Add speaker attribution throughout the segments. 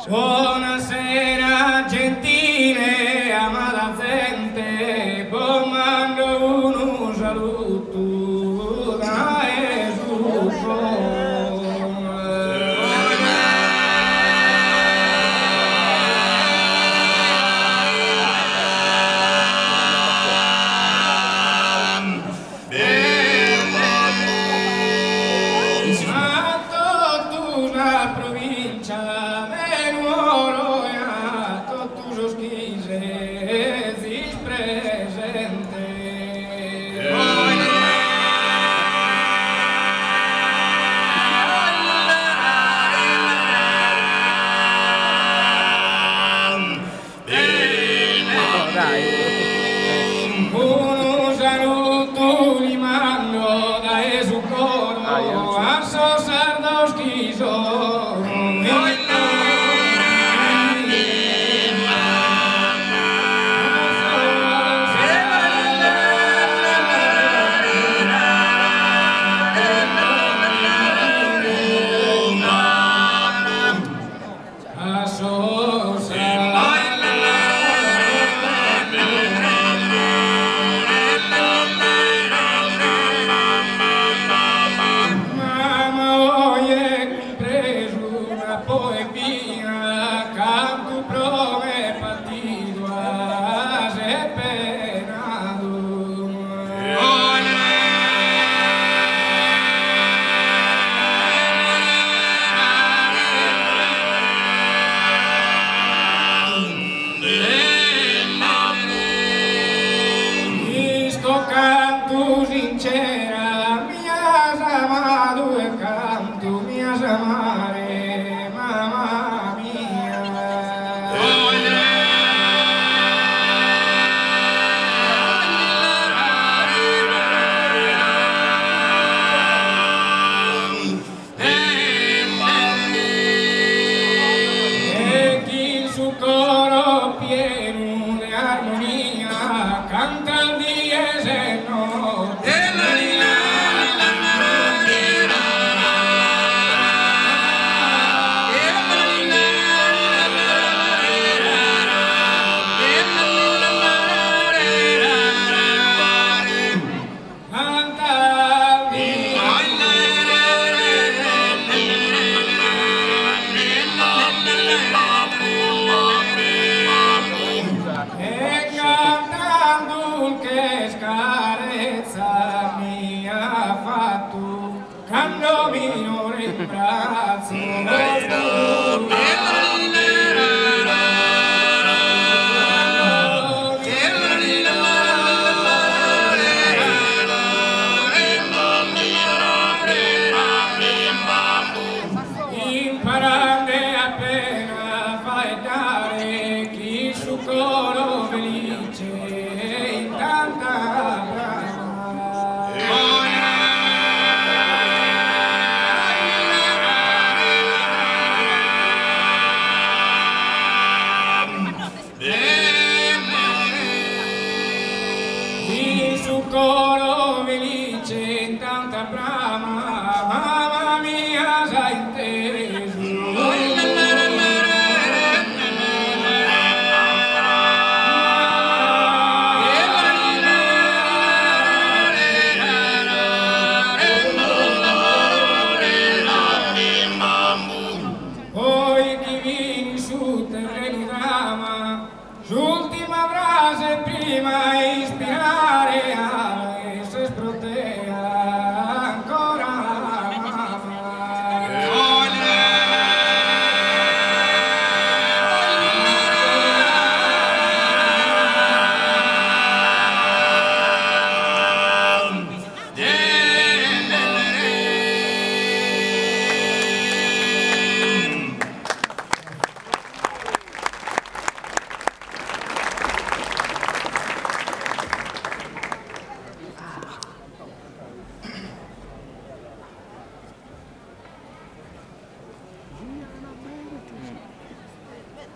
Speaker 1: Buonasera gentile, amata gente, vi mando un saluto da Gesù.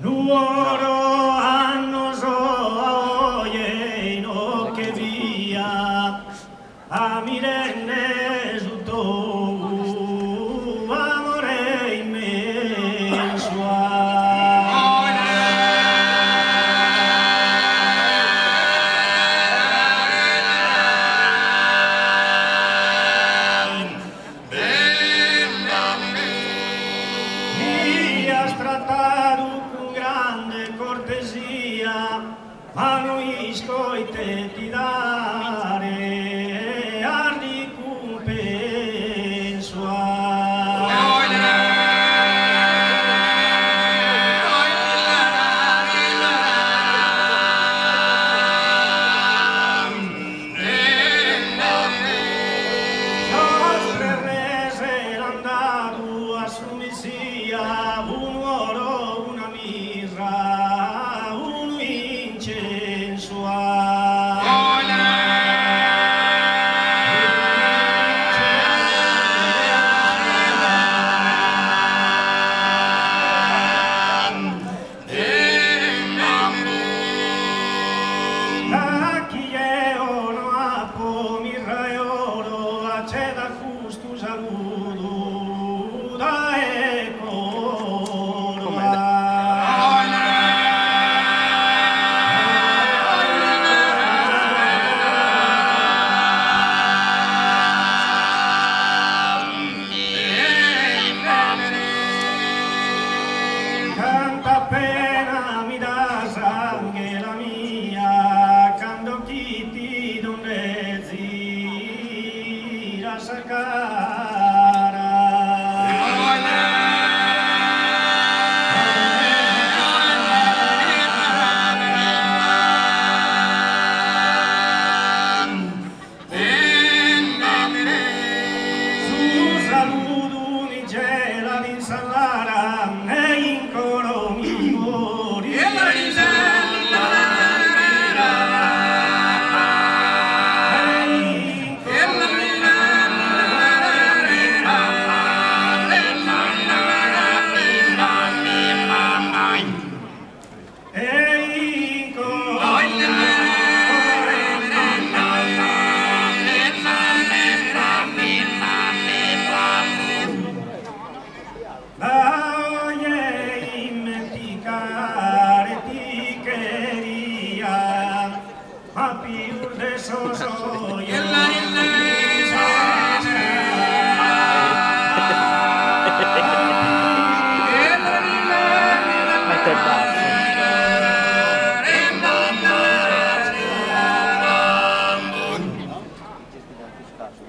Speaker 2: Nuoro hanno soie no che via a Mirenne su tu amore a noi scoite ti dare a ricompensa. Un oro, una mirra, un incenso. Chi è oro, appo, mirra e oro, a c'è da gusto saluto, da canta appena mi dà sangue la mia, quando chi ti donne zira sacara. Su saludo mi gela di salara e in coro mi mori. Ma più de soso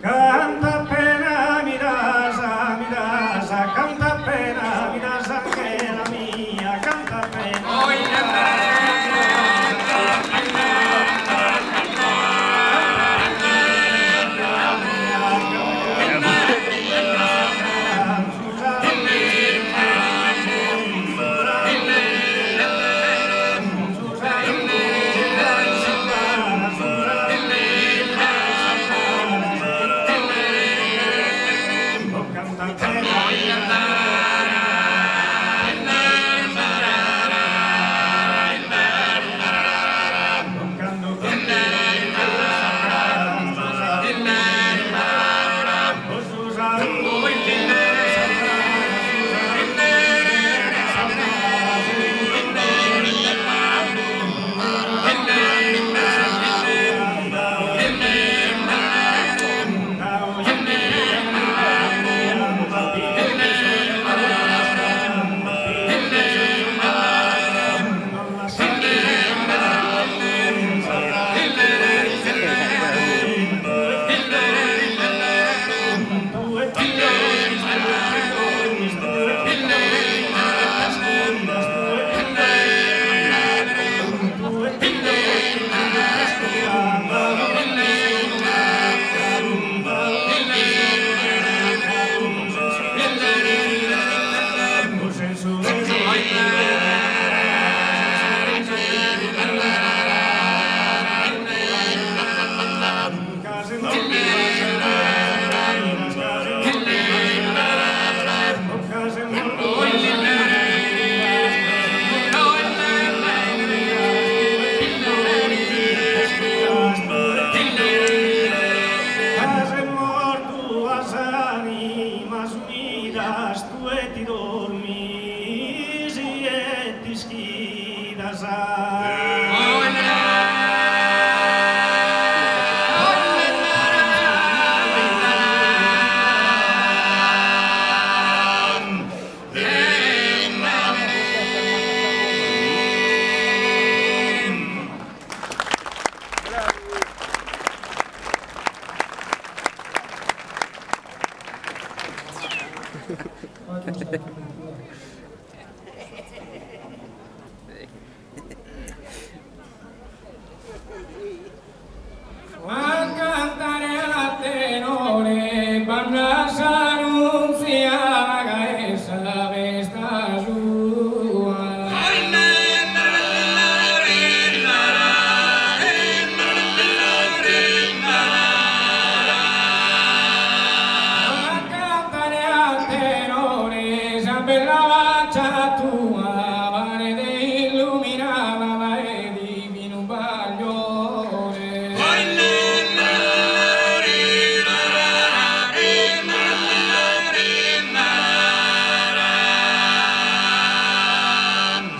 Speaker 2: canta appena mi dasa, canta appena mi dasa che la mia, canta appena.
Speaker 1: A cantare a tenore, banda s'annunzia la gaesa vesta sua. A cantare a tenore, sa bella faccia tua, vale de illuminava la e divino bagliore.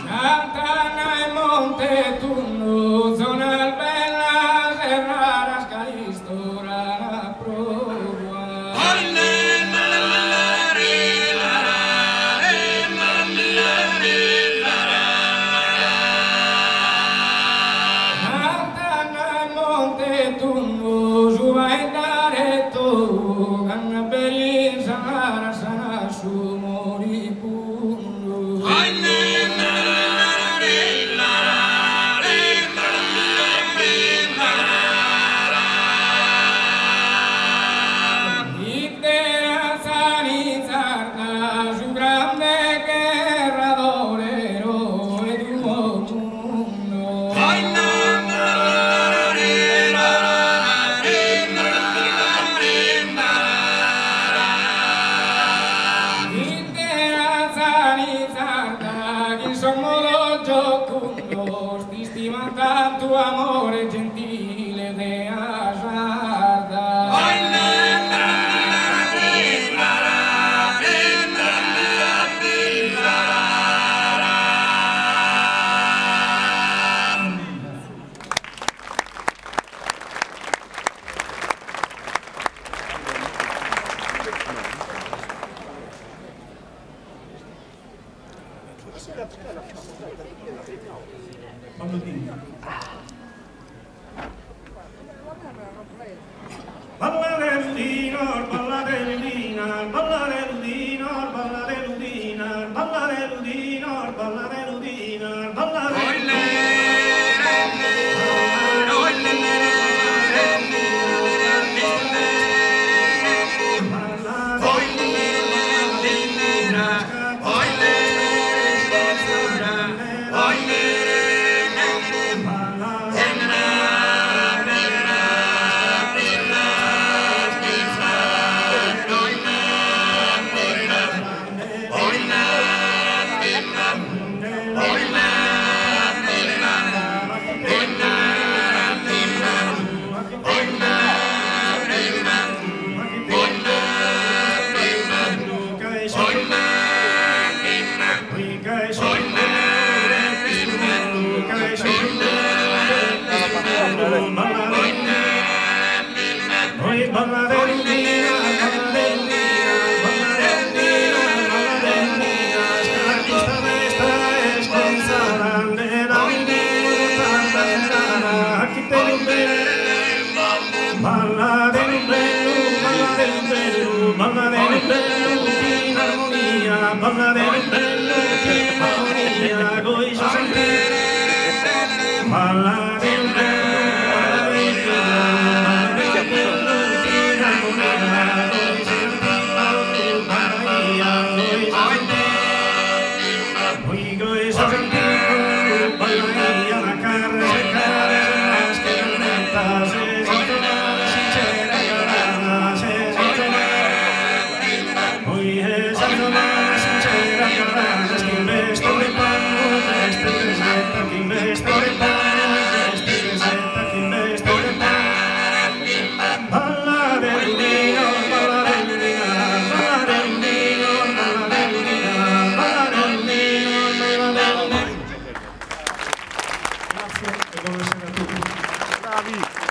Speaker 1: Sant'Anna e Montetunno, zona bella, serrara, scalistora, la prova. Sant'Anna e Montetunno, su vai dare tu, canna bellin, sanara, sana, su moribundo. Intera sanizzarda, su grande guerra dolero ed un mondo. Intera sanizzarda, che sommo lo giocundo, ti stima tanto amore gentile de asarda.
Speaker 2: Ballarellino, ballarellina, ballarellino, ballarellina, ballarellino, ballarellina,
Speaker 3: Bravi!